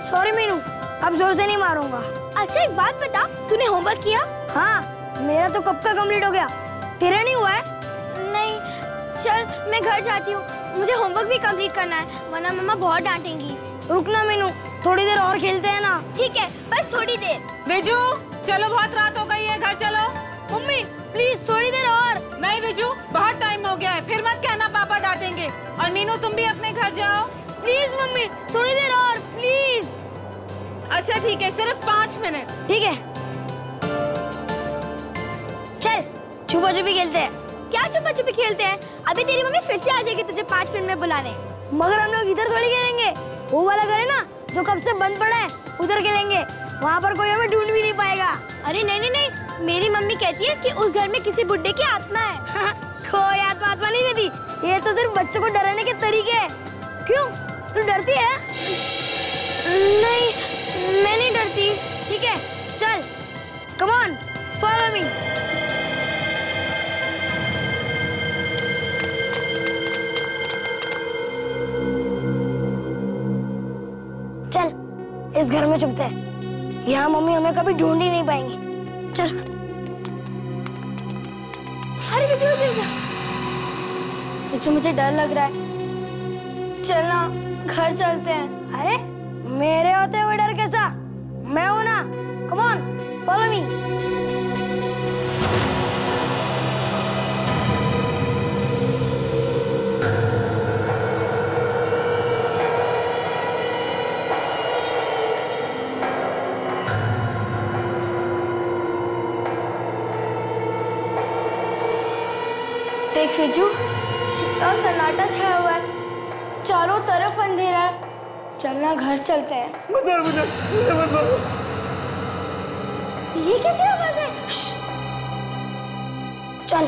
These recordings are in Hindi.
सॉरी मीनू, अब जोर से नहीं मारूंगा। अच्छा एक बात बता, तूने होमवर्क किया? हाँ, मेरा तो कब का कंप्लीट हो गया, तेरा नहीं हुआ है? नहीं, चल मैं घर जाती हूँ, मुझे होमवर्क भी कंप्लीट करना है, वरना मम्मा बहुत डांटेंगी। रुकना मीनू, थोड़ी देर और खेलते हैं ना। ठीक है, बस थोड़ी देर। विजू चलो, बहुत रात हो गई है, घर चलो। मम्मी प्लीज थोड़ी देर और। नहीं विजू, बहुत टाइम हो गया है, फिर मत कहना पापा डांटेंगे। और मीनू तुम भी अपने घर जाओ। प्लीज मम्मी, थोड़ी देर और प्लीज। अच्छा ठीक है, सिर्फ 5 मिनट। ठीक है, चल छुपा छुपी खेलते हैं। क्या छुपा छुपी खेलते हैं? अभी तेरी मम्मी फिर से आ जाएगी तुझे 5 मिनट में बुलाने। मगर हम लोग इधर थोड़ी खेलेंगे, वो वाला घर है ना जो कब से बंद पड़ा है, उधर खेलेंगे। वहाँ पर कोई हमें ढूंढ भी नहीं पाएगा। अरे नहीं नहीं नहीं, मेरी मम्मी कहती है कि उस घर में किसी बुड्ढे की आत्मा है। कोई आत्मा नहीं देती, ये तो सिर्फ बच्चों को डराने के तरीके हैं। क्यों, तू डरती है? नहीं, मैं नहीं डरती। ठीक है, चल कम ऑन फॉलो मी। चल इस घर में छुपते हैं, यहाँ मम्मी हमें कभी ढूंढ ही नहीं पाएंगी। चल। अरे मुझे मुझे डर लग रहा है, चलना घर चलते हैं। अरे मेरे होते हुए डर कैसा, मैं हूं ना। Come on follow me. देख विजू, कितना सन्नाटा छाया हुआ है, चारों तरफ अंधेरा है। चलना घर चलते हैं। मुझे ये कैसी आवाज है? चल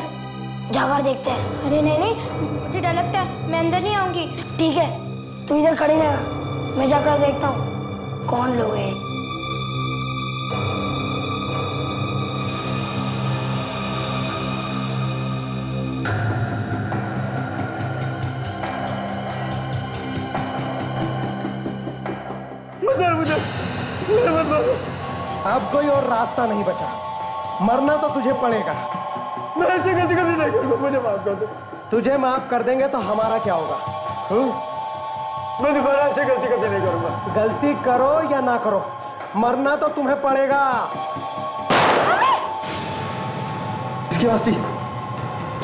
जाकर देखते हैं। अरे नहीं नहीं, मुझे डर लगता है, मैं अंदर नहीं आऊंगी। ठीक है, तू इधर खड़ी रहना, मैं जाकर देखता हूँ कौन लोग हैं। अब कोई और रास्ता नहीं बचा, मरना तो तुझे पड़ेगा। मैं ऐसे गलती कभी नहीं करूंगा, मुझे माफ कर दो। तुझे माफ कर देंगे तो हमारा क्या होगा? मैं दोबारा ऐसे गलती कभी नहीं करूंगा। गलती करो या ना करो, मरना तो तुम्हें पड़ेगा। इसकी वास्ती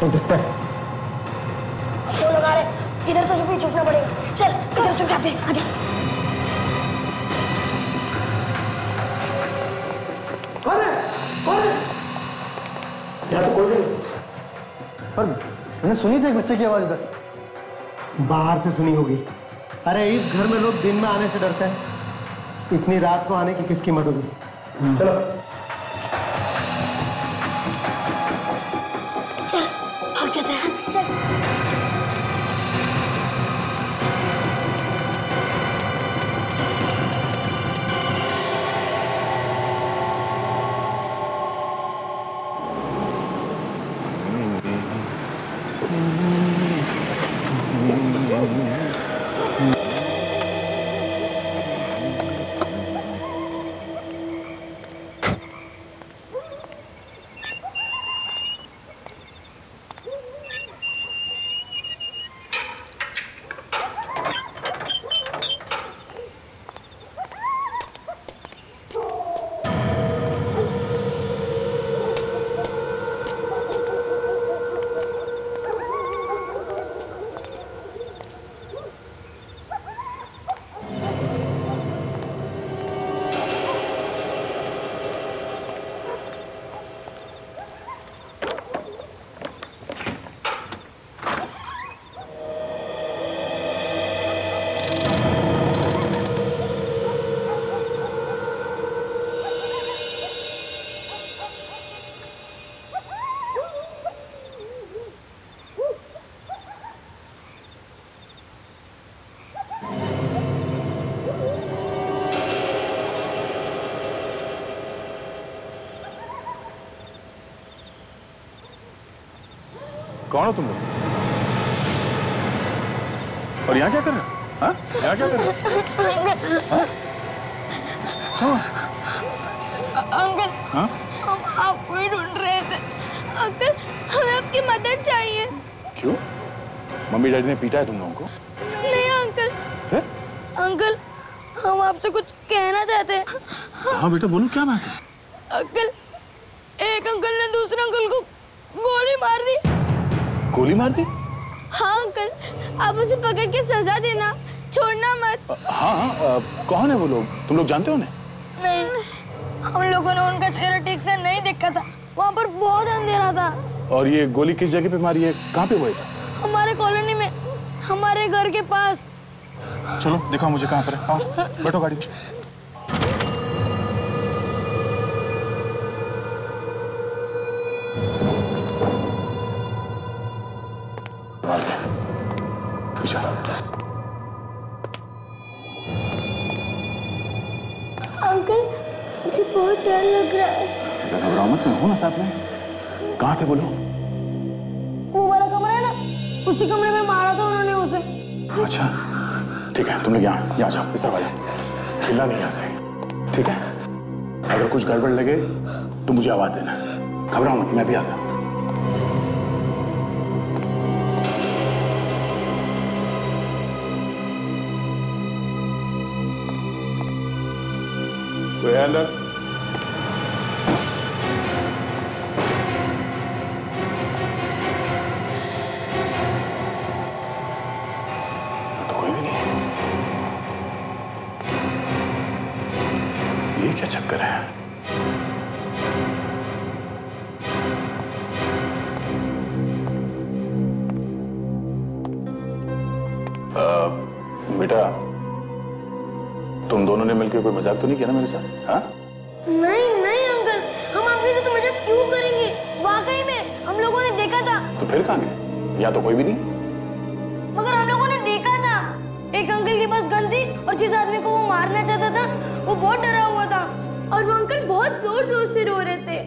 चल देखते हैं। वो लोग आ रहे, इधर तो छुपना पड़ेगा। चल इधर छुप जाते हैं, आगे। तो कोई नहीं, पर मैंने सुनी थी एक बच्चे की आवाज इधर। बाहर से सुनी होगी। अरे इस घर में लोग दिन में आने से डरते हैं, इतनी रात को आने की किसकी मदद होगी? चलो चल भाग जाते हैं। चल कौन हो तुम लोग? और यहाँ क्या कर रहे हो? हाँ? यहाँ क्या कर रहे हो? हाँ? अंकल हाँ? हम आपको ही ढूंढ रहे थे। अंकल हमें आपकी मदद चाहिए। क्यों? मम्मी डैडी ने पीटा है तुम लोगों को? नहीं अंकल। है? अंकल हम आपसे कुछ कहना चाहते हैं। हाँ बेटा बोलो, क्या बात है? अंकल एक अंकल ने दूसरे अंकल को गोली मार दी। गोली मार दी? हाँ अंकल, आप उसे पकड़ के सजा देना, छोड़ना मत। हाँ, कौन है वो लोग? तुम लोग जानते हो उन्हें? नहीं, हम लोगों ने उनका चेहरा ठीक से नहीं देखा था, वहाँ पर बहुत अंधेरा था। और ये गोली किस जगह पे मारी है? कहाँ पे हुआ ऐसा? हमारे कॉलोनी में, हमारे घर के पास। चलो दिखाओ मुझे कहाँ पर है। आओ बैठो गाड़ी में। अंकल मुझे बहुत डर लग रहा है। घबराओ मत, मैं हूं ना साथ में। कहाँ थे बोलो? वो वाला कमरा है ना, उसी कमरे में मारा था उन्होंने उसे। अच्छा ठीक है, तुम लोग यहाँ जाओ, इस तरफ आ जाओ। चिल्ला नहीं यहाँ से, ठीक है? अगर कुछ गड़बड़ लगे तो मुझे आवाज देना। घबराओ मत, मैं भी आता हूँ। कोई है अंदर? तो कोई भी नहीं। ये क्या चक्कर है? बेटा तुम दोनों ने मिलकर कोई मजाक तो नहीं किया ना मेरे साथ? हाँ? नहीं नहीं अंकल, हम आपके साथ मजाक क्यों करेंगे? वाकई में हम लोगों ने देखा था। तो फिर कहाँ गए? या तो कोई भी नहीं। मगर हम लोगों ने देखा था, एक अंकल के पास गन थी और जिस आदमी को वो मारना चाहता था वो बहुत डरा हुआ था और वो अंकल बहुत जोर जोर से रो रहे थे।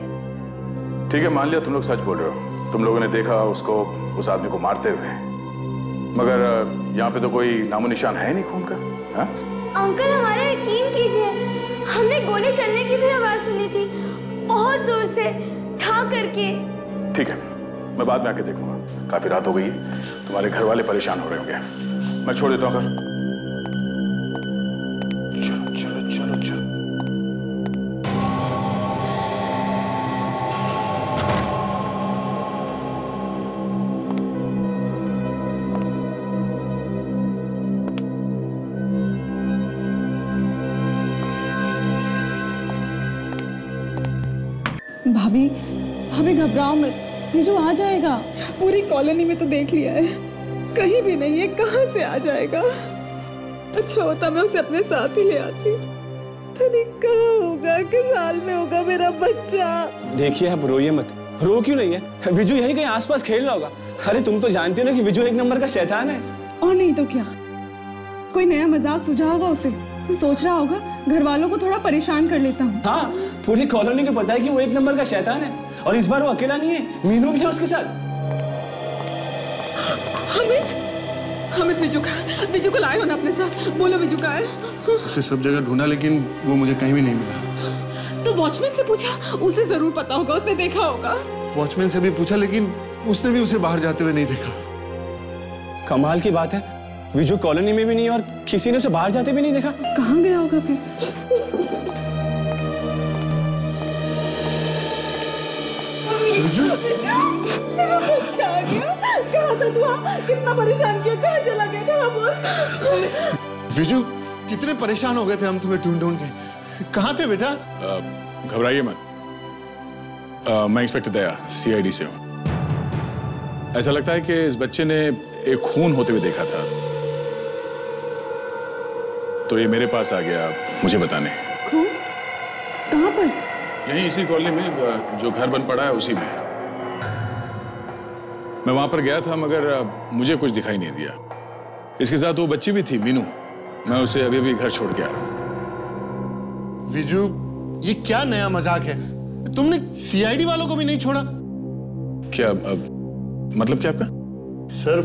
ठीक है, मान लिया तुम लोग सच बोल रहे हो। तुम लोगों ने देखा उसको, उस आदमी को मारते हुए, मगर यहाँ पे तो कोई नामो निशान है नहीं खून का। हाँ? अंकल हमारा यकीन कीजिए, हमने गोली चलने की भी आवाज सुनी थी, बहुत जोर से, ठा करके। ठीक है, मैं बाद में आके देखूंगा। काफी रात हो गई है, तुम्हारे घर वाले परेशान हो रहे होंगे। मैं छोड़ देता हूँ फिर। चलो चलो चलो चलो। भाभी भाभी घबराओ मत, विजू आ जाएगा। पूरी कॉलोनी में तो देख लिया है, कहीं भी नहीं है, कहाँ से आ जाएगा। अच्छा होता मैं उसे अपने साथ ही ले आती। कहाँ होगा, किस हाल में होगा मेरा बच्चा। देखिए आप रोइए मत। रो क्यों नहीं है? विजू यहीं कहीं आसपास खेल रहा होगा। अरे तुम तो जानती हो ना कि विजू एक नंबर का शैतान है। और नहीं तो क्या, कोई नया मजाक सुझा होगा उसे, सोच रहा होगा घर वालों को थोड़ा परेशान कर लेता हूँ। हाँ, पूरी कॉलोनी को पता है कि वो एक नंबर का शैतान है। और इस बार वो अकेला नहीं है, मीनू भी है उसके साथ। हमिद विजू को लाए हो ना अपने साथ? बोलो विजू कहाँ है? उसे सब जगह ढूंढा लेकिन वो मुझे कहीं भी नहीं मिला। तो वॉचमैन से पूछा, उसे जरूर पता होगा, उसने देखा होगा। वॉचमैन से भी पूछा लेकिन उसने भी उसे बाहर जाते हुए नहीं देखा। कमाल की बात है, विजू कॉलोनी में भी नहीं और किसी ने उसे बाहर जाते भी नहीं देखा। कहाँ गया होगा फिर? बच्चा आ गया। कहाँ था तू? कितना परेशान किया, कहाँ चला गया, कहाँ बोल। विजू कितने परेशान हो गए थे हम तुम्हें ढूंढ ढूंढ के। कहाँ थे बेटा? घबराइए मत। मैं इंस्पेक्टर दया, CID से हूँ। ऐसा लगता है कि इस बच्चे ने एक खून होते हुए देखा था, तो ये मेरे पास आ गया मुझे बताने। खून? कहाँ पर? यहीं इसी कॉलोनी में, जो घर बन पड़ा है उसी में। मैं वहां पर गया था मगर मुझे कुछ दिखाई नहीं दिया। इसके साथ वो बच्ची भी थी, मीनू। मैं उसे अभी भी घर छोड़ के आ रहा हूं। विजू ये क्या नया मजाक है? तुमने CID वालों को भी नहीं छोड़ा? क्या मतलब क्या आपका? सर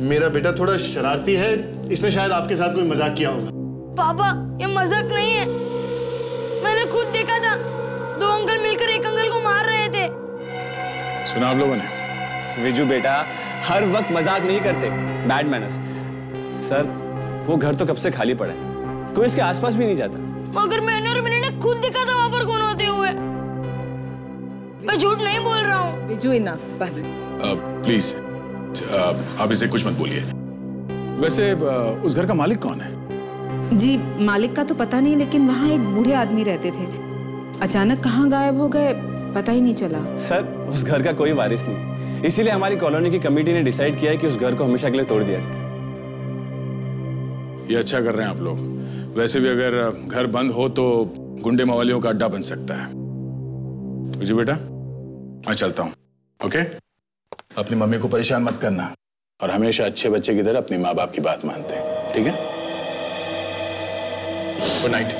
मेरा बेटा थोड़ा शरारती है, इसने शायद आपके साथ कोई मजाक किया होगा। पापा ये मजाक नहीं है, मैंने खुद देखा था, 2 अंकल मिलकर एक अंकल को मार रहे थे। सुना आप लोगों ने? विजू बेटा हर वक्त मजाक नहीं करते, बैड मैनर्स। सर वो घर तो कब से खाली पड़ा है, कोई इसके आसपास भी नहीं जाता। मगर मैंने और मैंने खुद देखा था वहां पर कौन होते हुए। मैं झूठ नहीं बोल रहा हूँ। विजू इनफ, बस। प्लीज आप इसे कुछ मत बोलिए। वैसे उस घर का मालिक कौन है? जी मालिक का तो पता नहीं, लेकिन वहाँ एक बूढ़े आदमी रहते थे। अचानक कहाँ गायब हो गए पता ही नहीं चला। सर उस घर का कोई वारिस नहीं, इसीलिए हमारी कॉलोनी की कमेटी ने डिसाइड किया है कि उस घर को हमेशा के लिए तोड़ दिया जाए। ये अच्छा कर रहे हैं आप लोग। वैसे भी अगर घर बंद हो तो गुंडे मवालियों का अड्डा बन सकता है। विजू बेटा मैं चलता हूँ, ओके? अपनी मम्मी को परेशान मत करना और हमेशा अच्छे बच्चे की तरह अपने माँ बाप की बात मानते हैं, ठीक है? Good night.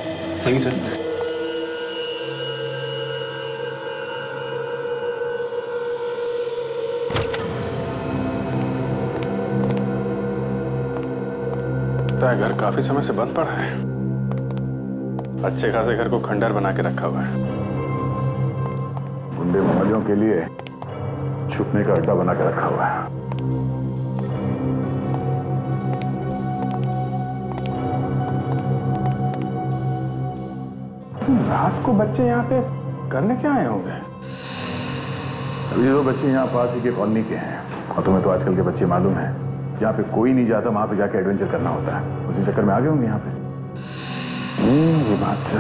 Thank you sir. घर काफी समय से बंद पड़ा है। अच्छे खासे घर को खंडर बना के रखा हुआ है। गुंडे मवालियों के लिए छुपने का अड्डा बना के रखा हुआ है। रात को बच्चे यहाँ पे करने क्या आए होंगे? अभी जो बच्चे यहाँ पास ही के कॉलोनी के हैं, और तुम्हें तो आजकल के बच्चे मालूम है, जहाँ पे कोई नहीं जाता वहां पे जाके एडवेंचर करना होता है। उसी चक्कर में आ गए होंगे यहाँ पे। ये बात है।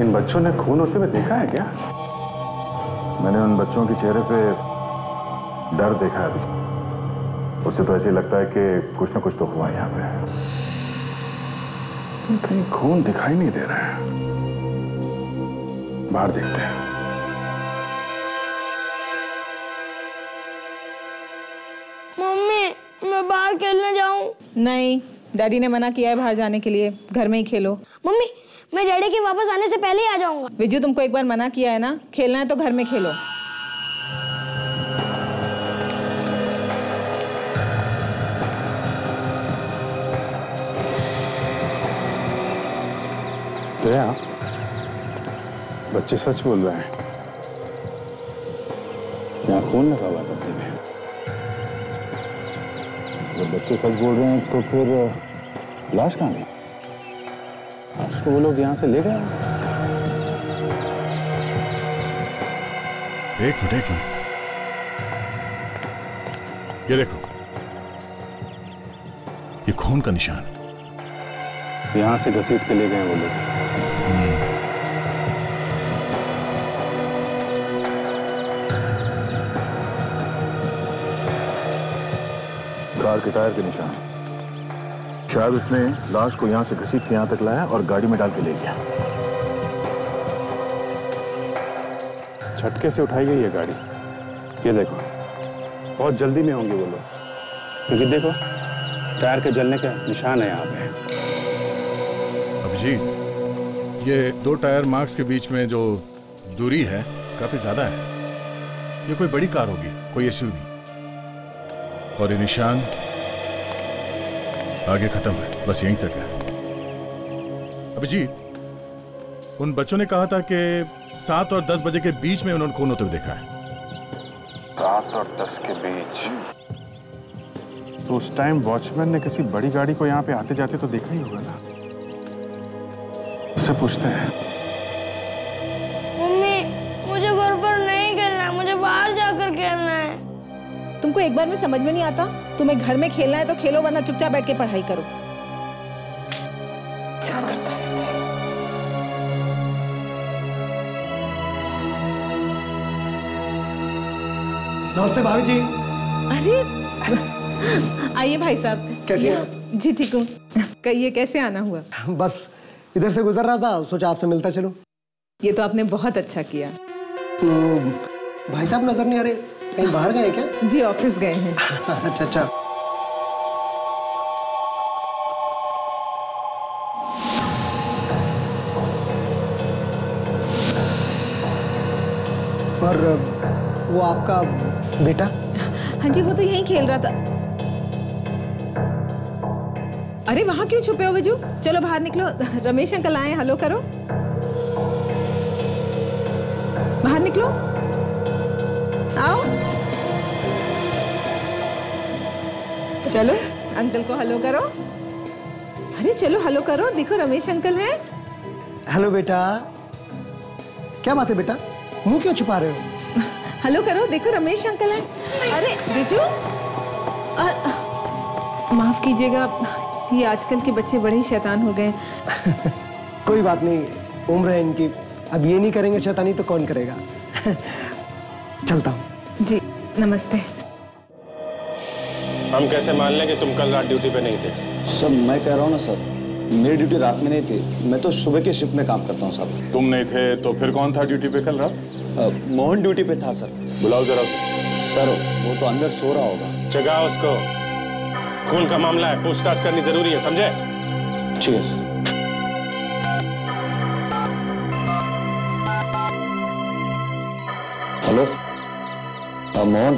इन बच्चों ने खून होते हुए देखा है क्या? मैंने उन बच्चों के चेहरे पे डर देखा है अभी। उससे तो ऐसे लगता है कि कुछ ना कुछ तो हुआ यहाँ पे। कहीं खून दिखाई नहीं दे रहा है। बाहर देखते हैं। मम्मी मैं बाहर खेलने जाऊं? नहीं, डैडी ने मना किया है बाहर जाने के लिए, घर में ही खेलो। मम्मी मैं डैडी के वापस आने से पहले ही आ जाऊंगा। विजू तुमको एक बार मना किया है ना, खेलना है तो घर में खेलो। दया, बच्चे सच बोल रहे हैं। यहाँ खून लगा हुआ बत्ती में। जब बच्चे सच बोल रहे हैं तो फिर लाश कहाँ गई? लाश को वो लोग यहाँ से ले गए। एक मिनट। ये देखो, ये खून का निशान। यहाँ से घसीट के ले गए वो लोग। कार के टायर के निशान। शायद उसने लाश को यहां से घसीट के यहां तक लाया और गाड़ी में डाल के ले गया। झटके से उठाई गई है गाड़ी। ये देखो, बहुत जल्दी में होंगे वो लोग, क्योंकि देखो टायर के जलने के निशान है यहाँ पे। अभिजीत, ये 2 टायर मार्क्स के बीच में जो दूरी है काफी ज्यादा है। ये कोई बड़ी कार होगी, कोई एसयूवी। और ये निशान आगे खत्म है, बस यहीं तक है। अभिजीत, उन बच्चों ने कहा था कि 7 और 10 बजे के बीच में उन्होंने खून होते हुए देखा है। 7 और 10 के बीच? तो उस टाइम वॉचमैन ने किसी बड़ी गाड़ी को यहाँ पे आते जाते तो देखा ही होगा ना। उससे पूछते हैं। मम्मी मुझे घर पर नहीं खेलना है, मुझे बाहर जाकर खेलना है। तुमको एक बार में समझ में नहीं आता? तुम्हें घर में खेलना है तो खेलो, वरना चुपचाप बैठ के पढ़ाई करो। नमस्ते भाभी जी। अरे आइए भाई साहब। कैसे हैं आप? जी ठीक हूँ। कहिए कैसे आना हुआ? बस इधर से गुजर रहा था, सोचा आपसे मिलता चलूं। ये तो आपने बहुत अच्छा किया। तो भाई साहब नजर नहीं आ रहे, कहीं बाहर गए क्या? जी ऑफिस गए हैं। अच्छा। और वो आपका बेटा? हाँ जी, वो तो यहीं खेल रहा था। अरे वहां क्यों छुपे हो विजू? चलो बाहर निकलो। रमेश अंकल आए, हेलो करो। बाहर निकलो, आओ। चलो अंकल को हेलो करो। अरे चलो हेलो करो, देखो रमेश अंकल हैं। हेलो बेटा। क्या बात है बेटा, मुंह क्यों छुपा रहे हो? हेलो करो, देखो रमेश अंकल हैं। अरे बिजू, माफ कीजिएगा, ये आजकल के बच्चे बड़े ही शैतान हो गए। कोई बात नहीं, उम्र है इनकी, अब ये नहीं करेंगे शैतानी तो कौन करेगा। चलता हूँ। जी नमस्ते। हम कैसे मान लें कि तुम कल रात ड्यूटी पे नहीं थे? सर मैं कह रहा हूँ ना सर, मेरी ड्यूटी रात में नहीं थी, मैं तो सुबह की शिफ्ट में काम करता हूँ साहब। तुम नहीं थे तो फिर कौन था ड्यूटी पे कल रात? मोहन ड्यूटी पे था सर। बुलाओ जरा उसे। सर वो तो अंदर सो रहा होगा। जगाओ उसको, खून का मामला है, पूछताछ करनी जरूरी है, समझे? ठीक है सर। हेलो मोहन,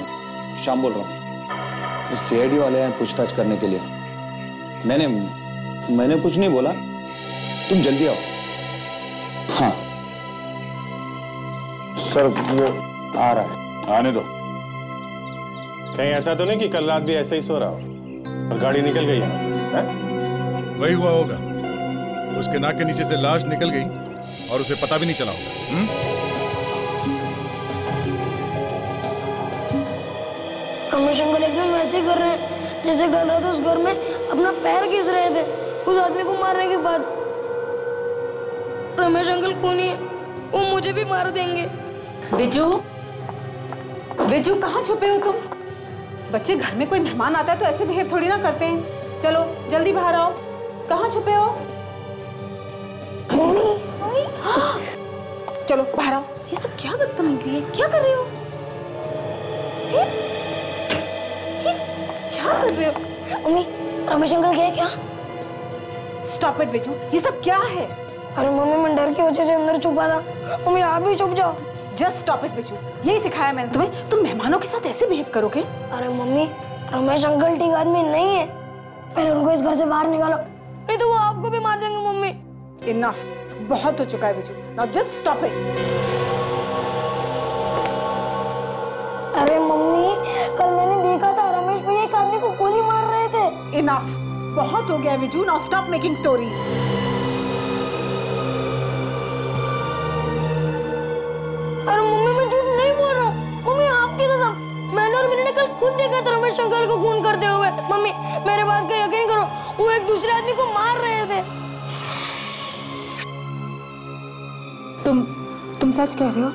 श्याम बोल रहा हूँ। सीआईडी वाले हैं पूछताछ करने के लिए। मैंने कुछ नहीं बोला, तुम जल्दी आओ। हाँ सर वो आ रहा है। आने दो। कहीं ऐसा तो नहीं कि कल रात भी ऐसे ही सो रहा हो और गाड़ी निकल गई यहाँ से? वही हुआ होगा, उसके नाक के नीचे से लाश निकल गई और उसे पता भी नहीं चला होगा। रमेश अंकल एकदम वैसे ही कर रहे हैं जैसे कल रात उस घर में अपना पैर घिस रहे थे उस आदमी को मारने के बाद। रमेश अंकल खूनी है, वो मुझे भी मार देंगे। बिजू, बिजू कहाँ छुपे हो तुम? बच्चे घर में कोई मेहमान आता है तो ऐसे बिहेव थोड़ी ना करते हैं। चलो जल्दी बाहर आओ। कहाँ छुपे हो? मम्मी, चलो बाहर आओ। ये सब क्या बदतमीजी है, क्या कर रहे हो? ये क्या कर रहे हो? मम्मी, रमेश अंकल गए क्या? स्टॉप इट बिजू, ये सब क्या है? अरे मम्मी, मैं डर की वजह से अंदर छुपा था। मम्मी आप भी छुप जाओ। जस्ट स्टॉप इट बिजू, यही सिखाया मैंने तुम्हें? तुम मेहमानों के साथ ऐसे बिहेव करोगे? अरे मम्मी, रमेश अंकल ठीक आदमी नहीं है, पहले उनको इस घर से बाहर निकालो, नहीं तो वो आपको भी मार देंगे। मम्मी इनफ, बहुत हो चुका है Biju, now just stop it. अरे मम्मी, कल मैंने देखा था रमेश भैया एक आदमी को गोली मार रहे थे। इनफ, बहुत हो गया Biju, now stop making stories. अरे मम्मी, मैं झूठ नहीं बोल रहा हूँ। मम्मी आपकी कसम, मैंने और मैंने कल खुद देखा था रमेश अंकल को खून करते हुए। मम्मी मेरे बात का यकीन करो, वो एक दूसरे आदमी को मार रहे थे। तुम सच कह रहे हो?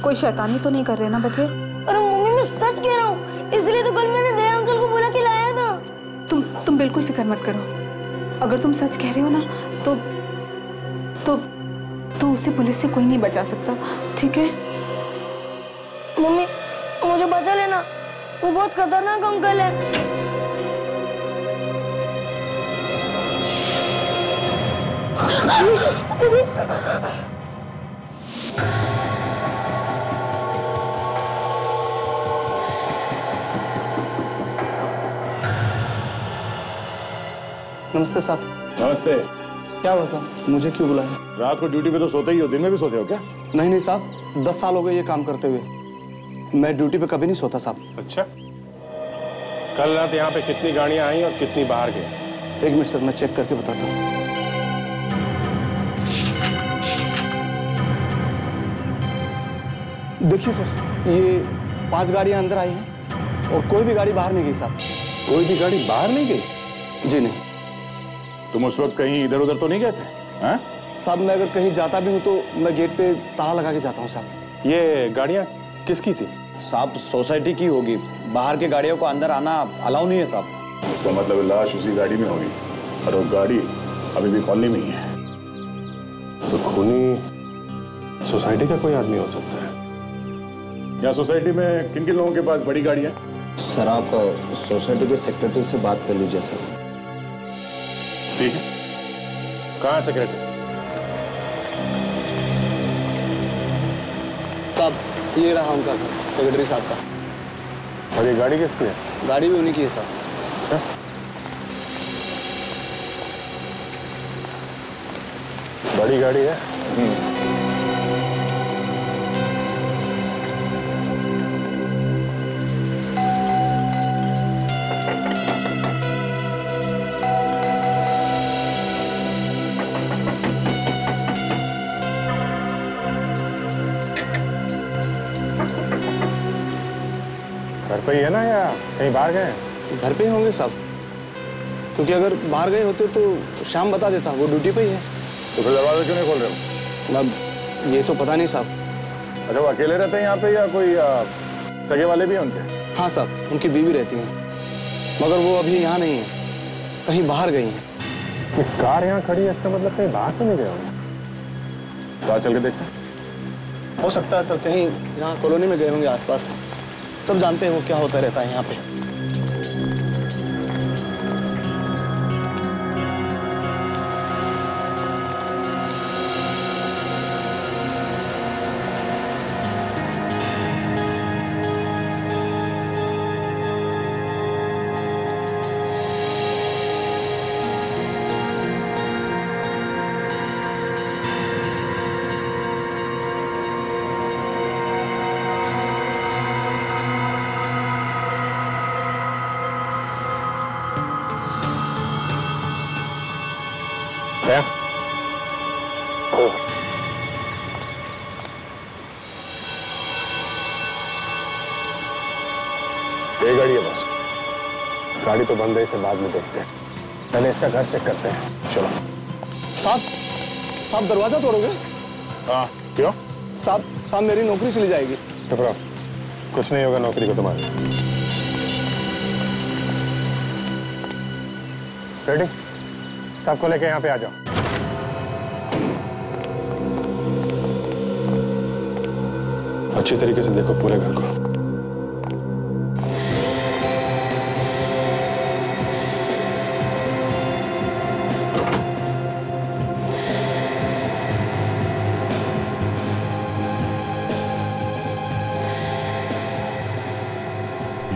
कोई शैतानी तो नहीं कर रहे ना बच्चे? अरे मम्मी, मैं सच कह रहा हूँ, इसलिए तो कल मैंने दया अंकल को बुला के लाया था। तुम बिल्कुल फिक्र मत करो। अगर तुम सच कह रहे हो ना तो उसे पुलिस से कोई नहीं बचा सकता, ठीक है? मम्मी मुझे बचा लेना, वो बहुत खतरनाक अंकल है। नमस्ते साहब। नमस्ते। क्या हुआ साहब, मुझे क्यों बुलाया? रात को ड्यूटी पे तो सोते ही हो, दिन में भी सोते हो क्या? नहीं साहब, 10 साल हो गए ये काम करते हुए, मैं ड्यूटी पे कभी नहीं सोता साहब। अच्छा, कल रात यहाँ पे कितनी गाड़ियाँ आई और कितनी बाहर गई? 1 मिनट सर, मैं चेक करके बताता हूँ। देखिए सर, ये 5 गाड़ियाँ अंदर आई हैं और कोई भी गाड़ी बाहर नहीं गई साहब। कोई भी गाड़ी बाहर नहीं गई? जी नहीं। तुम उस वक्त कहीं इधर उधर तो नहीं गए थे? हाँ? साहब मैं अगर कहीं जाता भी हूँ तो मैं गेट पे ताला लगा के जाता हूँ साहब। ये गाड़ियाँ किसकी थी? साहब सोसाइटी की होगी, बाहर के गाड़ियों को अंदर आना अलाउ नहीं है साहब। इसका मतलब लाश उसी गाड़ी में होगी और वो गाड़ी अभी भी कॉलोनी में ही है। तो खूनी सोसाइटी का कोई आदमी हो सकता है। यहाँ सोसाइटी में किन किन लोगों के पास बड़ी गाड़ी है? सर आप सोसाइटी के सेक्रेटरी से बात कर लीजिए सर। ठीक है, कहाँ सेक्रेटरी? साहब ये रहा उनका घर, सेक्रेटरी साहब का। और ये गाड़ी किसकी है? गाड़ी भी उन्हीं की है साहब। बड़ी गाड़ी है। घर पे ही है ना या कहीं बाहर गए? घर पे ही होंगे साहब, क्योंकि अगर बाहर गए होते तो शाम बता देता, वो ड्यूटी पे ही है। तो फिर दरवाजा क्यों नहीं खोल रहे हो? अब ये तो पता नहीं साहब। अच्छा, वो अकेले रहते हैं यहाँ पे या कोई सगे वाले भी हैं उनके? हाँ साहब, उनकी बीवी रहती हैं, मगर वो अभी यहाँ नहीं है, कहीं बाहर गई हैं। ये कार यहाँ खड़ी है, इसका मतलब कहीं बाहर तो नहीं गए होंगे। तो आज चल के देखते हैं। हो सकता है सर, कहीं यहाँ कॉलोनी में गए होंगे आसपास। सब जानते हैं वो क्या होता रहता है यहाँ पे। क्या? ये गाड़ी है बस। गाड़ी तो बंद है, इसे बाद में देखते हैं। पहले इसका घर चेक करते हैं। चलो। साहब दरवाजा तोड़ोगे? हाँ, क्यों? साहब मेरी नौकरी चली जाएगी। चुप रहो, कुछ नहीं होगा नौकरी को तुम्हारी। रेडी? सबको लेके यहाँ पे आ जाओ। अच्छी तरीके से देखो पूरे घर को।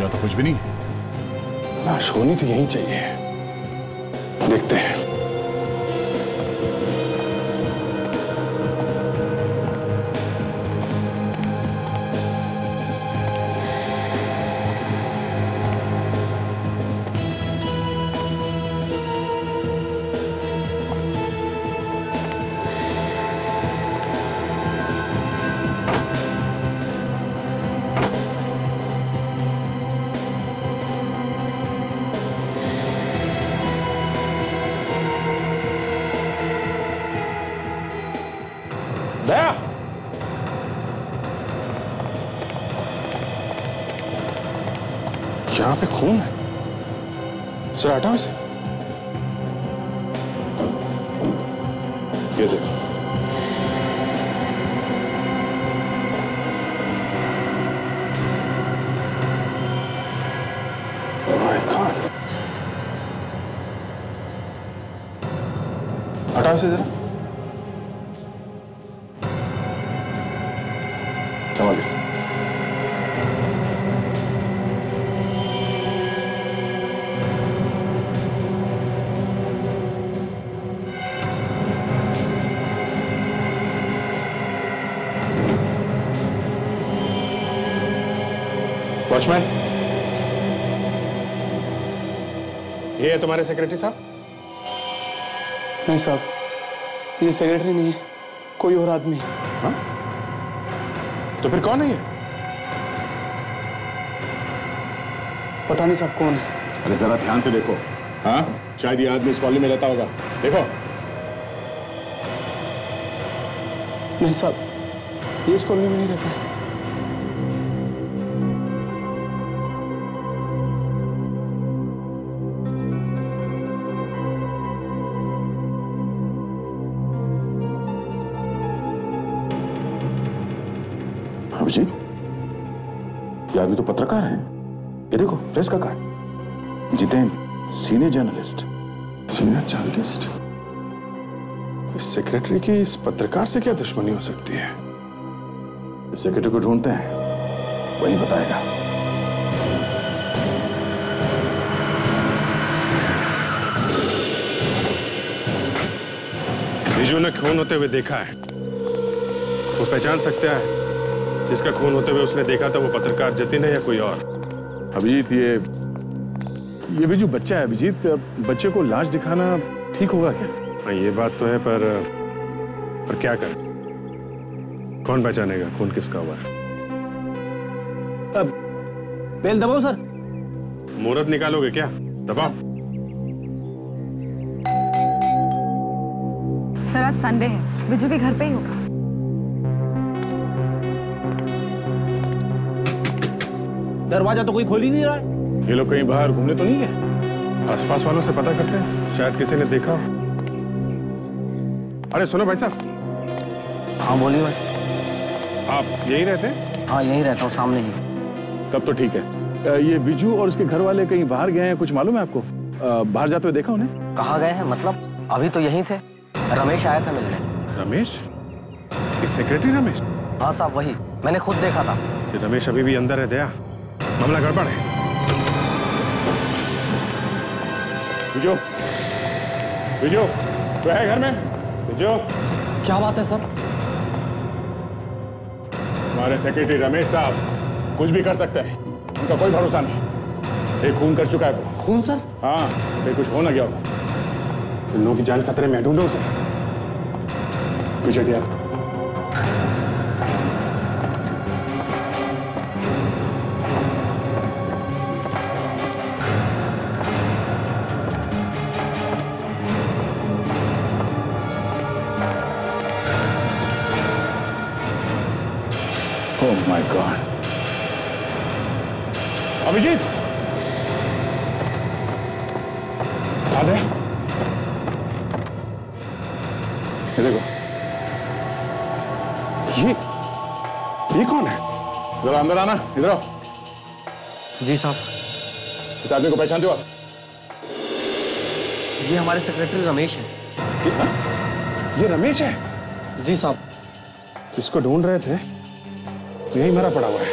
या तो कुछ भी नहीं। लाश होनी तो यहीं चाहिए। देखते हैं। दया, यहाँ पे खून है। जरा हटाओ इसे। ये देखो। My God. हटाओ इसे जरा। समझ गए। वॉचमैन, ये है तुम्हारे सेक्रेटरी साहब? नहीं साहब, ये सेक्रेटरी नहीं है, कोई और आदमी है। हाँ? तो फिर कौन है ये? पता नहीं साहब कौन है। अरे जरा ध्यान से देखो। हाँ, शायद ये आदमी इस कॉलोनी में रहता होगा। देखो। नहीं साहब, ये इस कॉलोनी में नहीं रहता है। अभिजीत, ये आदमी तो पत्रकार है। ये देखो, प्रेस का card. Jitendra, senior journalist. Senior journalist? इस सेक्रेटरी की इस पत्रकार से क्या दुश्मनी हो सकती है? इस सेक्रेटरी को ढूंढते हैं, वही बताएगा। विजू ने खून होते हुए देखा है। वो पहचान सकता है जिसका खून होते हुए उसने देखा था वो पत्रकार जतिन है या कोई और। अभिजीत, ये विजू बच्चा है। अभिजीत, बच्चे को लाश दिखाना ठीक होगा क्या? हाँ, ये बात तो है, पर क्या करें? कौन पहचानेगा खून किसका हुआ है? बेल दबाओ सर। मुहूर्त निकालोगे क्या? दबाओ। सर आज संडे है, विजू भी घर पे ही होगा। दरवाजा तो कोई खोल ही नहीं रहा है। ये लोग कहीं बाहर घूमने तो नहीं गए? आसपास वालों से पता करते हैं, शायद किसी ने देखा हो। अरे सुनो भाई साहब। हाँ बोलिए भाई। आप यही रहते हैं? हाँ यही रहता हूँ, सामने ही। तब तो ठीक है। ये विजू और उसके घर वाले कहीं बाहर गए हैं, कुछ मालूम है आपको? बाहर जाते हुए देखा उन्हें? कहाँ गए हैं मतलब? अभी तो यहीं थे। रमेश आया था मिलने। रमेश? ये सेक्रेटरी रमेश? हाँ साहब वही, मैंने खुद देखा था। ये रमेश अभी भी अंदर है दया, मामला गड़बड़ है। विजू, विजू, तो है घर में? विजू, क्या बात है सर? हमारे सेक्रेटरी रमेश साहब कुछ भी कर सकते हैं, उनका कोई भरोसा नहीं। एक खून कर चुका है वो। खून सर? हाँ, फिर कुछ हो ना गया होगा। इन लोगों की जान खतरे में, ढूंढो उसे। पीछे Hatia. Oh my God! Abhijit, आ गए? ये देखो, ये कौन है? जरा अंदर आना, इधर आओ। जी साहब। इस आदमी को पहचानते हो आप? ये हमारे सेक्रेटरी रमेश है। ये रमेश है? जी साहब। इसको ढूंढ रहे थे, यही मरा पड़ा हुआ है।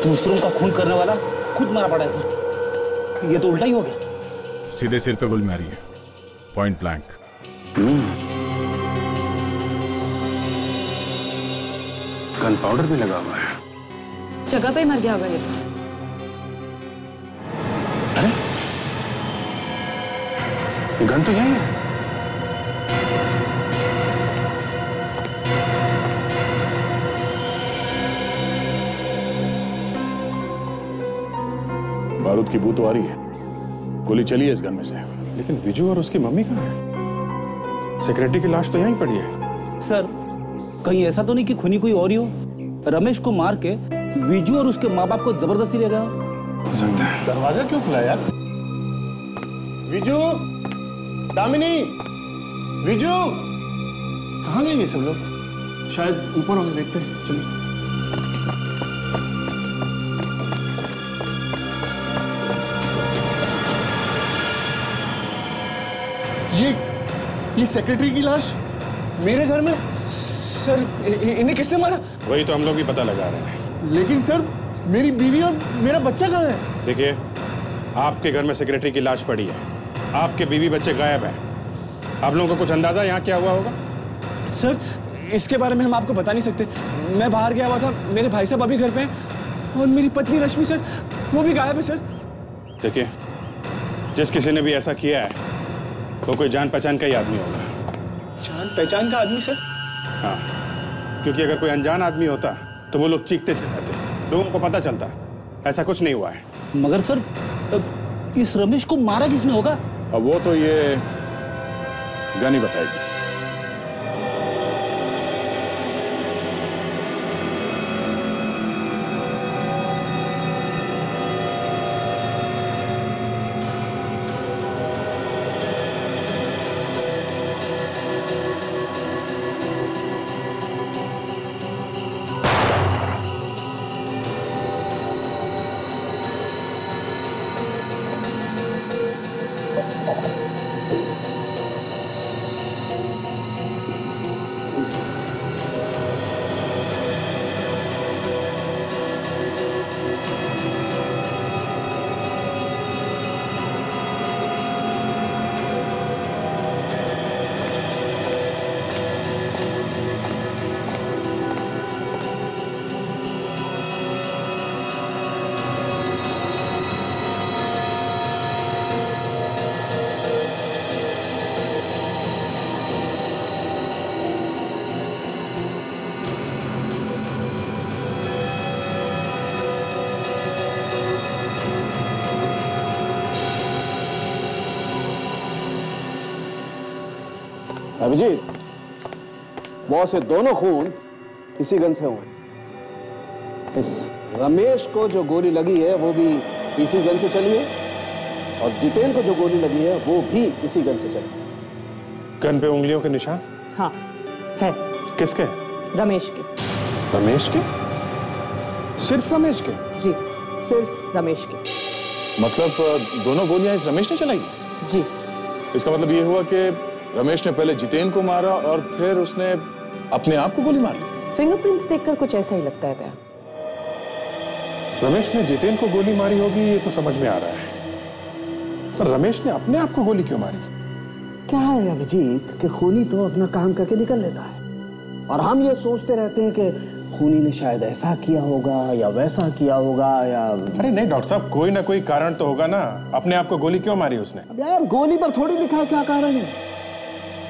दूसरों का खून करने वाला खुद मरा पड़ा है सर। ये तो उल्टा ही हो गया। सीधे सिर पे गोली मारी है, पॉइंट ब्लैंक। गन पाउडर भी लगा हुआ है। जगह पे ही मर गया होगा ये तो। अरे ये गन तो यही है। बारूद की बू तो आ रही है। गोली चली है इस गन में से। लेकिन विजू और उसकी मम्मी कहाँ है? सेक्रेटरी की लाश तो यहीं पड़ी है। सर कहीं ऐसा तो नहीं कि खूनी कोई और ही हो? रमेश को मार के विजू और उसके माँ बाप को जबरदस्ती ले गया। दरवाजा क्यों खुला यार? विजू, दामिनी, विजू, कहाँ गए ये सब लोग? शायद ऊपर होंगे, देखते हैं। चलिए। ये सेक्रेटरी की लाश मेरे घर में? सर इन्हें किसने मारा? वही तो हम लोग भी पता लगा रहे हैं। लेकिन सर मेरी बीवी और मेरा बच्चा कहाँ है? देखिए, आपके घर में सेक्रेटरी की लाश पड़ी है, आपके बीवी बच्चे गायब हैं। आप लोगों को कुछ अंदाजा यहाँ क्या हुआ होगा? सर इसके बारे में हम आपको बता नहीं सकते। मैं बाहर गया हुआ था, मेरे भाई साहब अभी घर पे हैं और मेरी पत्नी रश्मि सर वो भी गायब है सर। देखिए, जिस किसी ने भी ऐसा किया है वो कोई जान पहचान का ही आदमी होगा। जान पहचान का आदमी सर? हाँ, क्योंकि अगर कोई अनजान आदमी होता तो वो लोग चीखते चिल्लाते, लोगों को पता चलता। ऐसा कुछ नहीं हुआ है। मगर सर इस रमेश को मारा किसने होगा? अब वो तो ये गन ही बताएगी। अभिजीत, बॉस से दोनों खून इसी गन से हुए। इस रमेश को जो गोली लगी है वो भी इसी गन से चली है, और जितेन को जो गोली लगी है वो भी इसी गन से चली है। गन पे उंगलियों के निशान? हाँ है। किसके? रमेश के। रमेश के? सिर्फ रमेश के? जी, सिर्फ रमेश के। मतलब दोनों गोलियां इस रमेश ने चलाई? जी। इसका मतलब ये हुआ कि रमेश ने पहले जितेन को मारा और फिर उसने अपने आप को गोली मारी। फिंगरप्रिंट्स देखकर कुछ ऐसा ही लगता है दया। रमेश ने जितेन को गोली मारी होगी ये तो समझ में आ रहा है, पर रमेश ने अपने आप को गोली क्यों मारी? क्या है अभिजीत कि खूनी तो अपना काम करके निकल लेता है, और हम ये सोचते रहते हैं कि खूनी ने शायद ऐसा किया होगा या वैसा किया होगा या। अरे नहीं डॉक्टर साहब, कोई ना कोई कारण तो होगा ना। अपने आप को गोली क्यों मारी उसने? अब यार गोली पर थोड़ी लिखा है क्या कारण है।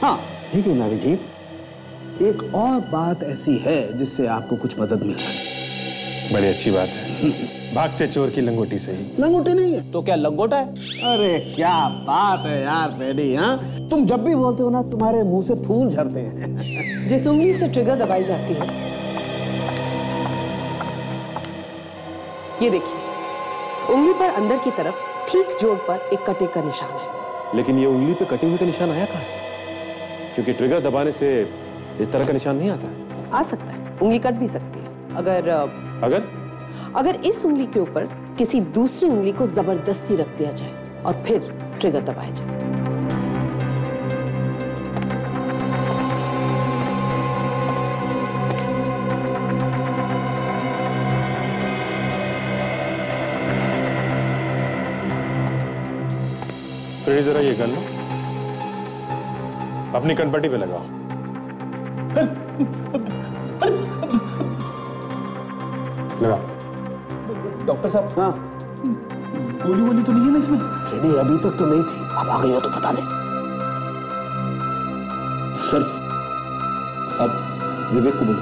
हाँ लेकिन अभिजीत, एक और बात ऐसी है जिससे आपको कुछ मदद मिल सके। बड़ी अच्छी बात है। भागते चोर की लंगोटी से ही। लंगोटी नहीं है तो क्या लंगोटा है? अरे क्या बात है यार बेडी, हाँ तुम जब भी बोलते हो ना तुम्हारे मुंह से फूल झड़ते हैं। जिस उंगली से ट्रिगर दबाई जाती है, ये देखिए, उंगली पर अंदर की तरफ ठीक जोड़ पर एक कटे का निशान है। लेकिन ये उंगली पे कटे हुए का निशान आया कहां से? क्योंकि ट्रिगर दबाने से इस तरह का निशान नहीं आता। आ सकता है, उंगली कट भी सकती है अगर इस उंगली के ऊपर किसी दूसरी उंगली को जबरदस्ती रख दिया जाए और फिर ट्रिगर दबाया जाए। फिर जरा ये गन लो, अपनी कनपट्टी पे लगाओ। लगाओ। डॉक्टर साहब, हाँ गोली वोली तो नहीं है ना इसमें? रेडी अभी तक तो नहीं थी, अब आ गई हो तो पता नहीं। सर अब विवेक को बोलो।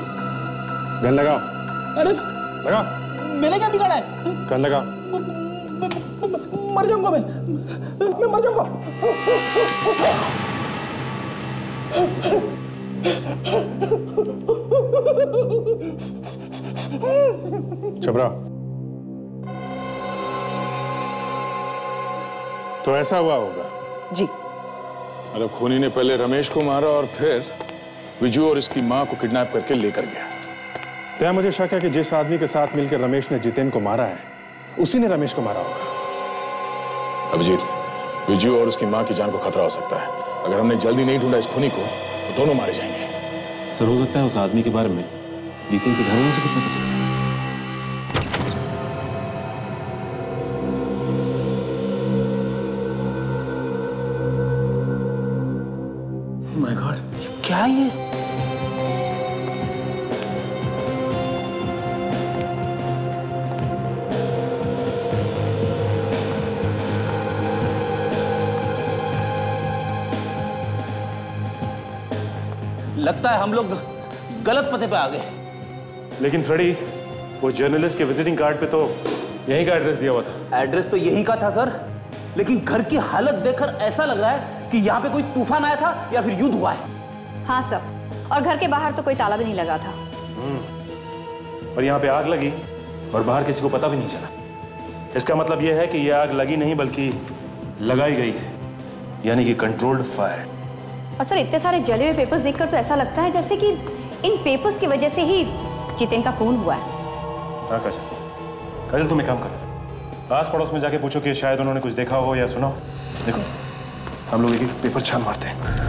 गन लगाओ। अरे लगाओ। मैंने क्या बिगाड़ा है? गन लगाओ। मर जाऊंगा मैं मर जाऊंगा। चुप रहो। तो ऐसा हुआ होगा? जी। मतलब खूनी ने पहले रमेश को मारा और फिर विजू और इसकी मां को किडनैप करके लेकर गया। तो मुझे शक है कि जिस आदमी के साथ मिलकर रमेश ने जितेन को मारा है, उसी ने रमेश को मारा होगा। अभिजीत, विजू और उसकी मां की जान को खतरा हो सकता है। अगर हमने जल्दी नहीं ढूंढा इस खूनी को तो दोनों मारे जाएंगे। सर हो सकता है उस आदमी के बारे में जितेन के घर वालों से कुछ पता चल जाए। माय गॉड, क्या है ये? लगता है हम लोग गलत पते पे आ गए। लेकिन फ्रेडी, वो जर्नलिस्ट के विजिटिंग कार्ड पे तो यहीं का एड्रेस दिया हुआ था। एड्रेस तो यहीं का था सर, लेकिन घर की हालत देखकर ऐसा लग रहा है कि यहाँ पे कोई तूफान आया था या फिर युद्ध हुआ है। हाँ सर, और घर के बाहर तो कोई ताला भी नहीं लगा था। और यहाँ पे आग लगी और बाहर किसी को पता भी नहीं चला। इसका मतलब यह है कि यह आग लगी नहीं बल्कि लगाई गई है, यानी कि कंट्रोल्ड फायर। और सर इतने सारे जले हुए पेपर्स देखकर तो ऐसा लगता है जैसे कि इन पेपर्स की वजह से ही जितेन का खून हुआ है। हाँ काजल, तुम एक काम करो, आस पड़ोस में जाके पूछो कि शायद उन्होंने कुछ देखा हो या सुना हो। देखो हम लोग एक पेपर छान मारते हैं।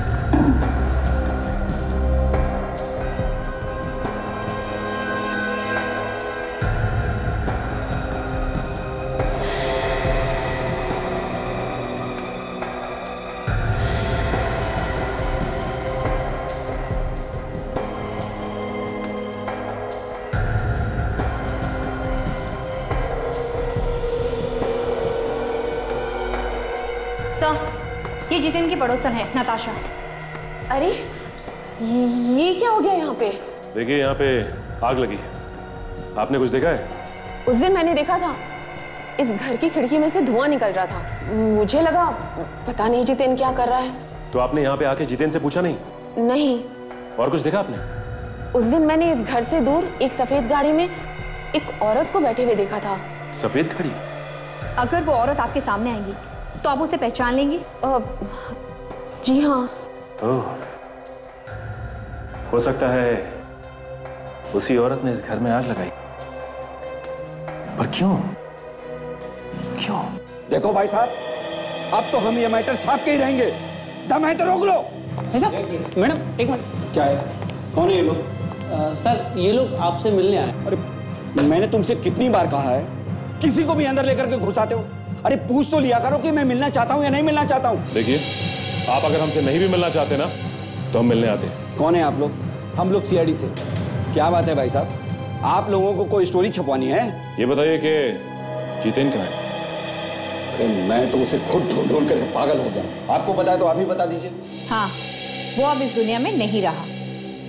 ये जितेन की पड़ोसन है, नताशा। अरे ये क्या हो गया यहाँ पे? देखिए यहाँ पे आग लगी है, आपने कुछ देखा है? उस दिन मैंने देखा था, इस घर की खिड़की में से धुआं निकल रहा था। मुझे लगा पता नहीं जितेन क्या कर रहा है। तो आपने यहाँ पे आके जितेन से पूछा नहीं नहीं। और कुछ देखा आपने? उस दिन मैंने इस घर से दूर एक सफेद गाड़ी में एक औरत को बैठे हुए देखा था। सफेद गाड़ी? अगर वो औरत आपके सामने आएगी तो आप उसे पहचान लेंगी? जी हाँ। ओह, हो सकता है उसी औरत ने इस घर में आग लगाई। पर क्यों? क्यों? देखो भाई साहब, अब तो हम ये मैटर छाप के ही रहेंगे। दम है तो रोक लो। मैडम एक मिनट। क्या है? कौन है ये लोग? सर ये लोग आपसे मिलने आए। अरे मैंने तुमसे कितनी बार कहा है, किसी को भी अंदर लेकर के घुसाते हो? अरे पूछ तो लिया करो कि मैं मिलना चाहता हूँ या नहीं मिलना चाहता हूँ। देखिए, आप अगर हमसे नहीं भी मिलना चाहते ना तो हम मिलने आते। कौन है आप लोग? हम लोग सीआईडी से। क्या बात है भाई साहब, आप लोगों को कोई स्टोरी छपवानी है? ये बताइए कि जितेन कहाँ है? अरे मैं तो उसे खुद ढूंढ ढूंढ कर पागल हो गया। आपको पता है तो आप ही बता दीजिए। हाँ, वो अब इस दुनिया में नहीं रहा।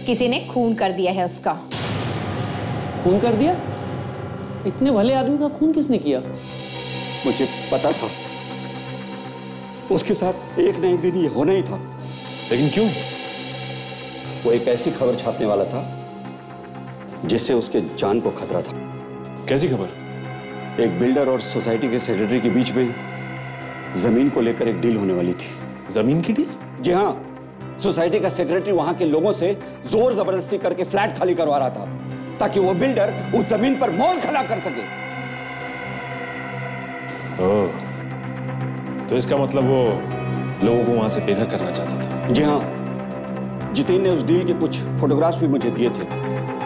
किसी ने खून कर दिया है उसका। खून कर दिया? इतने भले आदमी का खून किसने किया? मुझे पता था उसके साथ एक ना एक दिन ये होना ही था। लेकिन क्यों? वो एक ऐसी खबर छापने वाला था जिससे उसके जान को खतरा था। कैसी खबर? एक बिल्डर और सोसाइटी के सेक्रेटरी के बीच में जमीन को लेकर एक डील होने वाली थी। जमीन की डील? जी हाँ, सोसाइटी का सेक्रेटरी वहां के लोगों से जोर जबरदस्ती करके फ्लैट खाली करवा रहा था ताकि वो बिल्डर उस जमीन पर मॉल खड़ा कर सके। ओह, तो इसका मतलब वो लोगों को वहां से बेघर करना चाहता था। जी हाँ, जितेन ने उस डील के कुछ फोटोग्राफ्स भी मुझे दिए थे।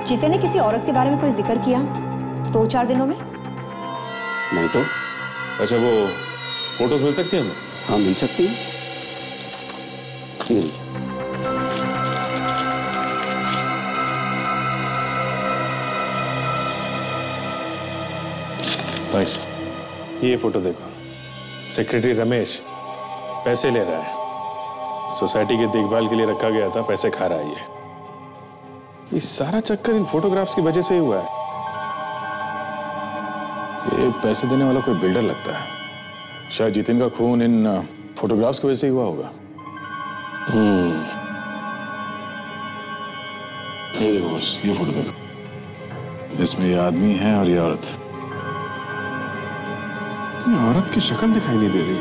जितेन ने किसी औरत के बारे में कोई जिक्र किया 2-4 दिनों में? नहीं तो। अच्छा, वो फोटोज मिल सकती है हमें? हाँ, मिल सकती है। थैंक्स। ये फोटो देखो, सेक्रेटरी रमेश पैसे ले रहा है। सोसाइटी की देखभाल के लिए रखा गया था, पैसे खा रहा है ये सारा चक्कर इन फोटोग्राफ्स की वजह से ही हुआ है। ये पैसे देने वाला कोई बिल्डर लगता है। शायद जितेन का खून इन फोटोग्राफ्स की वजह से ही हुआ होगा। ये देखो बस, ये फोटो देखो, इसमें ये आदमी है और ये औरत। औरत की शक्ल दिखाई नहीं दे रही,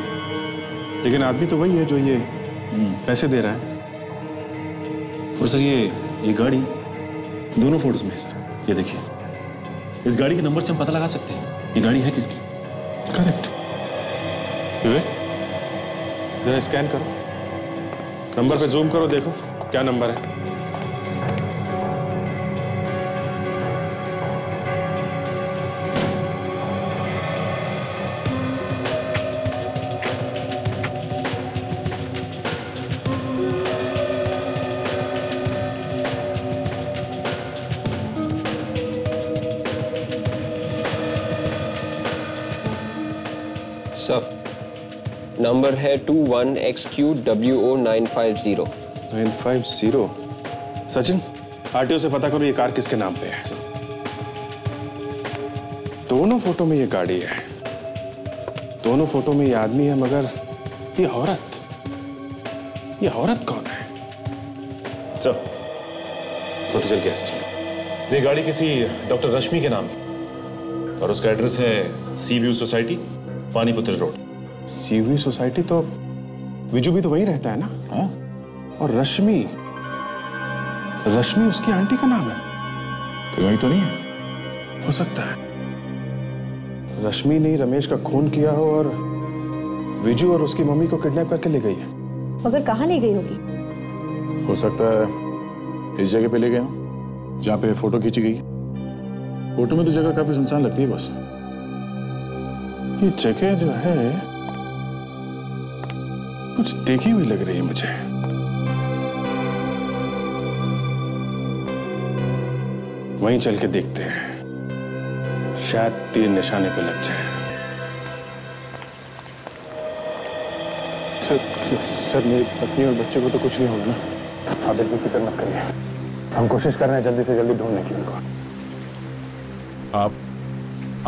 लेकिन आदमी तो वही है जो ये पैसे दे रहा है। और सर ये गाड़ी दोनों फोटोज में है सर। ये देखिए, इस गाड़ी के नंबर से हम पता लगा सकते हैं ये गाड़ी है किसकी। करेक्ट। जरा स्कैन करो, नंबर पे जूम करो, देखो क्या नंबर है। नंबर है 21XQWO950। 950। सचिन, आरटीओ से पता करो ये कार किसके नाम पे है। दोनों फोटो में ये गाड़ी है, दोनों फोटो में ये आदमी है, मगर ये औरत कौन है? चल पता चल गया सर। ये गाड़ी किसी डॉक्टर रश्मि के नाम है और उसका एड्रेस है seaview society, Paniputra road. Seaview society तो विजू भी तो वहीं रहता है ना? हाँ? और रश्मि उसकी आंटी का नाम है। तो वही तो नहीं है? हो सकता है रश्मि ने रमेश का खून किया हो और विजू और उसकी मम्मी को किडनैप करके ले गई है। मगर कहाँ ले गई होगी? हो सकता है इस जगह पे ले गए हो जहाँ पे फोटो खींची गई। फोटो में तो जगह काफी सुनसान लगती है बस। ये जगह जो है कुछ देखी हुई लग रही है मुझे। वहीं चल के देखते हैं, शायद तीर निशाने पे लग जाए। सर मेरी पत्नी और बच्चे को तो कुछ नहीं होगा ना? आप बिल्कुल फिक्र मत करिए, हम कोशिश कर रहे हैं जल्दी से जल्दी ढूंढने की उनको।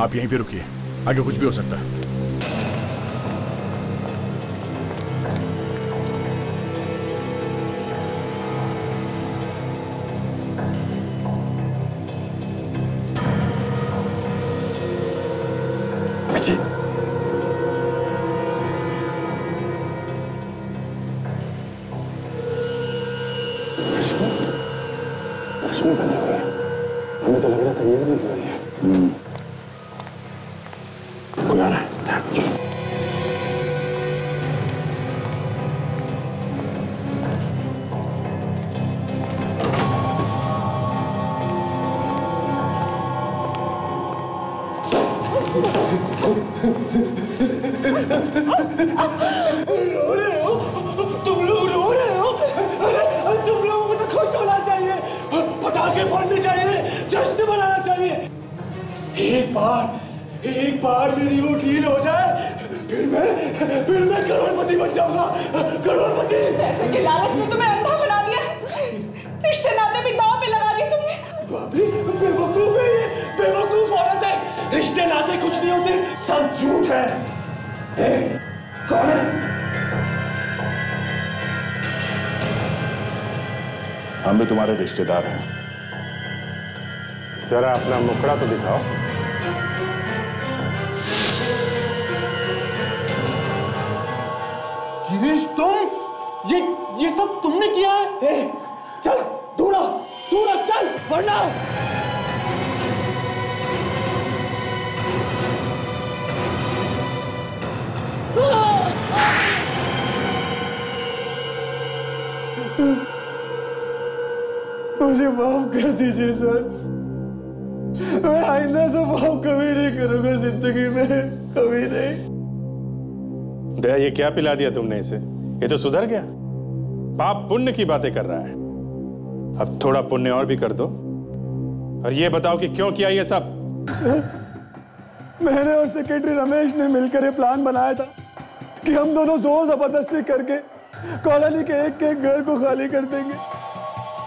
आप यहीं पे रुकिए, आगे कुछ भी हो सकता है। बच्चे रश्मि बंद हो गई। हमें तो लग रहा था ये भी हो रही है। कोई आ रहा है। रो रहे हो? तुम लोग रो रहे हो? अरे तुम लोगों को तो खुश होना चाहिए, पटाखे फोड़ने चाहिए, जश्न मनाना चाहिए। एक बार मेरी वो डील हो जाए, फिर मैं करोड़पति बन जाऊंगा। करोड़पति। पैसे के लालच में तुम्हें अंधा बना दिया, रिश्ते नाते भी दांव पे लगा दिए तुमने। भाभी बेवकूफ है ये, बेवकूफ औरत है। रिश्ते नाते कुछ नहीं होते, सब झूठ है। कौन है? हम भी तुम्हारे रिश्तेदार हैं। जरा अपना मुखड़ा तो दिखाओ। गिरीश, तुम ये सब तुमने किया है? चल दूर चल, वरना मुझे माफ कर दीजिए सर, मैं आइंदा से माफ कभी नहीं करूंगा जिंदगी में, कभी नहीं। दया, ये क्या पिला दिया तुमने इसे? ये तो सुधर गया, पाप पुण्य की बातें कर रहा है। अब थोड़ा पुण्य और भी कर दो। और ये बताओ कि क्यों किया ये सब? सर, मैंने और सेक्रेटरी रमेश ने मिलकर ये प्लान बनाया था कि हम दोनों जोर जबरदस्ती करके कॉलोनी के एक घर को खाली कर देंगे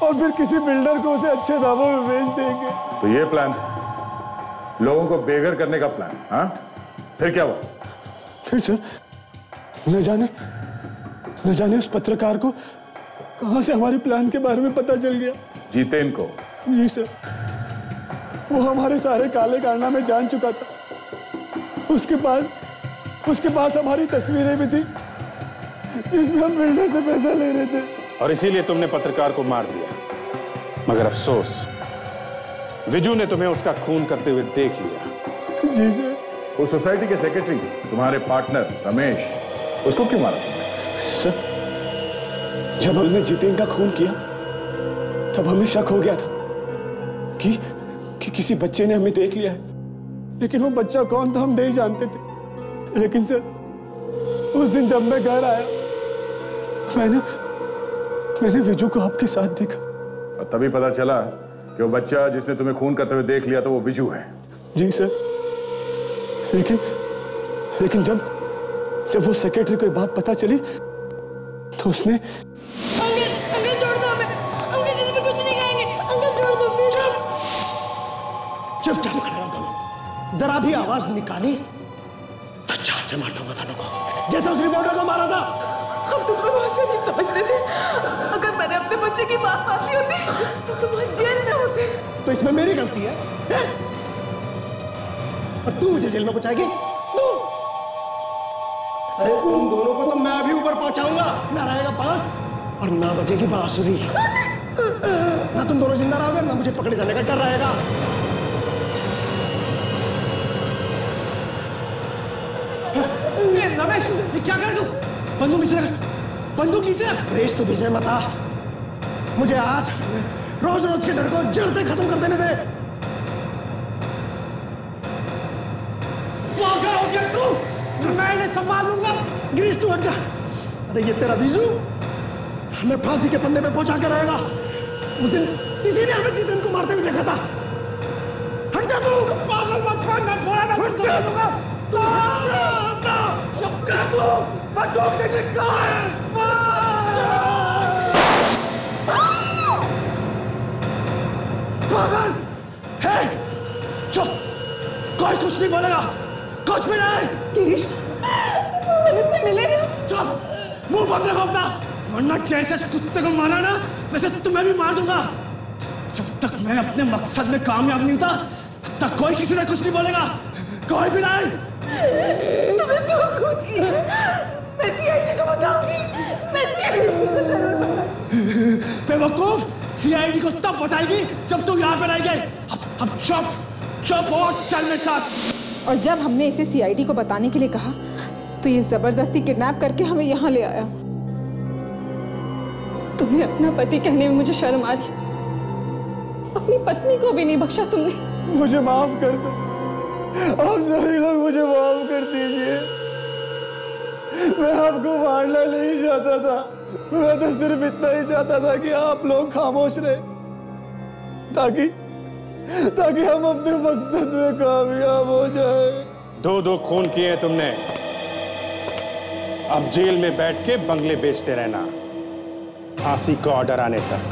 और फिर किसी बिल्डर को उसे अच्छे दामों में बेच देंगे। तो ये प्लान, लोगों को बेघर करने का प्लान? हाँ, फिर क्या हुआ? फिर सर, न जाने उस पत्रकार को कहां से हमारे प्लान के बारे में पता चल गया। जितेन को? जी सर, वो हमारे सारे काले कारनामे जान चुका था। उसके पास हमारी तस्वीरें भी थी जिसमें हम बिल्डर से पैसा ले रहे थे। और इसीलिए तुमने पत्रकार को मार दिया। मगर अफसोस, विजू ने तुम्हें उसका खून करते हुए देख लिया। जी सर। उस सोसाइटी के सेक्रेटरी, तुम्हारे पार्टनर रमेश, उसको क्यों मारा तुमने? सर, जब हमने जितेन का खून किया तब हमें शक हो गया था कि किसी बच्चे ने हमें देख लिया है, लेकिन वो बच्चा कौन था हम नहीं जानते थे। लेकिन सर, उस दिन जब मैं घर आया, मैंने विजू को आपके साथ देखा। और तभी पता चला कि वो बच्चा जिसने तुम्हें खून करते हुए देख लिया तो वो विजू है। जी सर, लेकिन जब वो सेक्रेटरी को बात पता चली तो उसने अंकल छोड़ दो हमें, अंकल जिद में कुछ नहीं खाएंगे, अंकल छोड़ दो प्लीज। चुपचाप खड़े रहो दोनों, जरा भी आवाज निकाली तो चार से मार दूंगा दोनों को, जैसा उस रिपोर्टर को मारा था। हम तुमको भाषा नहीं समझते थे, अगर मैंने अपने बच्चे की बात मान ली होती तो तुम जेल में होते। तो इसमें मेरी गलती है? और तू मुझे जेल में पहुंचाएगी? तू? अरे उन दोनों को तो मैं अभी ऊपर पहुंचाऊंगा, ना रहेगा बांस और ना बजेगी बांसुरी। ना तुम दोनों जिंदा रहोगे, ना मुझे पकड़े जाने का डर रहेगा। रमेश, ये क्या कर रहे तू? बंदूक नीचे रख, बंदूक नीचे रख। रेस तो बीच में मत आ, मुझे आज रोज रोज के डर को जड़ से खत्म कर देने दे। पागल हो गया तू? मैं इन्हें संभाल लूंगा। गिरीश तू हट जा। अरे ये तेरा बीजू हमें फांसी के पंदे पे पहुंचा के रहेगा। उस दिन इसी ने हमें जितेन को मारते हुए देखा था। हट जा तू। पागल मत कर, मैं बोला ना कुछ कर लूंगा। बंदूक नीचे कहाँ है? पागल है, चुप, कोई कुछ नहीं बोलेगा, कुछ भी नहीं। गिरीश, मुझसे मिलेगा? चुप, मुंह बंद रखो अपना, वरना जैसे कुत्ते को मारा ना वैसे तुम्हें भी मार दूंगा। जब तक मैं अपने मकसद में कामयाब नहीं होता तब तक कोई किसी से कुछ नहीं बोलेगा। कोई भी नहीं। तुमने क्यों खून किया? मैं सीआईडी को बताऊंगी। मैं सीआईडी को बताऊंगी। बेवकूफ, सीआईडी को तब बताएगी जब तू यहाँ पे रहेगी। अब चुप और चल मेरे साथ। और जब हमने इसे सीआईडी को बताने के लिए कहा तो ये जबरदस्ती किडनैप करके हमें यहाँ ले आया। तुम्हें अपना पति कहने में मुझे शर्म आ रही, अपनी पत्नी को भी नहीं बख्शा तुमने। मुझे माफ कर दो, आप सभी लोग मुझे माफ कर दीजिए। मैं आपको मारना नहीं चाहता था, मैं तो सिर्फ इतना ही चाहता था कि आप लोग खामोश रहे ताकि हम अपने मकसद में कामयाब हो जाए। 2 खून किए तुमने, अब जेल में बैठ के बंगले बेचते रहना, फांसी का ऑर्डर आने तक।